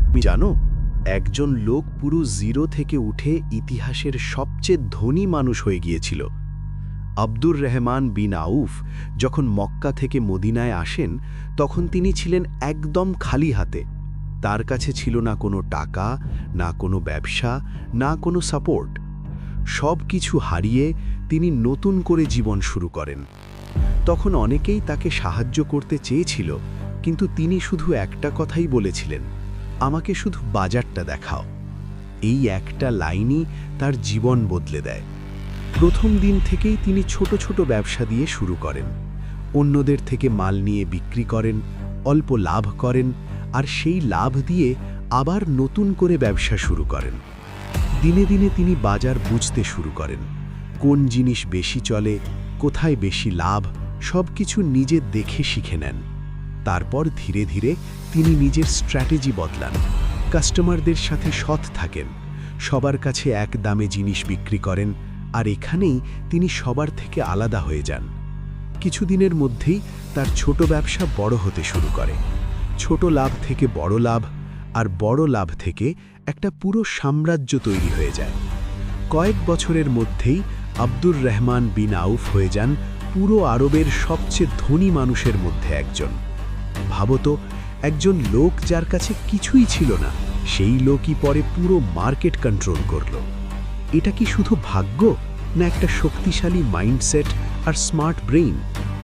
তুমি জানো, একজন লোক পুরো জিরো থেকে উঠে ইতিহাসের সবচেয়ে ধনী মানুষ হয়ে গিয়েছিল। আব্দুর রহমান বিন আউফ যখন মক্কা থেকে মদিনায় আসেন, তখন তিনি ছিলেন একদম খালি হাতে। তার কাছে ছিল না কোনো টাকা, না কোনো ব্যবসা, না কোনো সাপোর্ট। সব কিছু হারিয়ে তিনি নতুন করে জীবন শুরু করেন। তখন অনেকেই তাকে সাহায্য করতে চেয়েছিল, কিন্তু তিনি শুধু একটা কথাই বলেছিলেন, আমাকে শুধু বাজারটা দেখাও। এই একটা লাইনই তার জীবন বদলে দেয়। প্রথম দিন থেকেই তিনি ছোট ছোট ব্যবসা দিয়ে শুরু করেন। অন্যদের থেকে মাল নিয়ে বিক্রি করেন, অল্প লাভ করেন, আর সেই লাভ দিয়ে আবার নতুন করে ব্যবসা শুরু করেন। দিনে দিনে তিনি বাজার বুঝতে শুরু করেন। কোন জিনিস বেশি চলে, কোথায় বেশি লাভ, সব কিছু নিজে দেখে শিখে নেন। তারপর ধীরে ধীরে তিনি নিজের স্ট্র্যাটেজি বদলান। কাস্টমারদের সাথে সৎ থাকেন, সবার কাছে এক দামে জিনিস বিক্রি করেন, আর এখানেই তিনি সবার থেকে আলাদা হয়ে যান। কিছুদিনের মধ্যেই তার ছোট ব্যবসা বড় হতে শুরু করে। ছোট লাভ থেকে বড় লাভ, আর বড় লাভ থেকে একটা পুরো সাম্রাজ্য তৈরি হয়ে যায়। কয়েক বছরের মধ্যেই আব্দুর রহমান বিন আউফ হয়ে যান পুরো আরবের সবচেয়ে ধনী মানুষের মধ্যে একজন। ভাবতো, একজন লোক যার কাছে কিছুই ছিল না, সেই লোকই পরে পুরো মার্কেট কন্ট্রোল করল। এটা কি শুধু ভাগ্য, না একটা শক্তিশালী মাইন্ডসেট আর স্মার্ট ব্রেইন?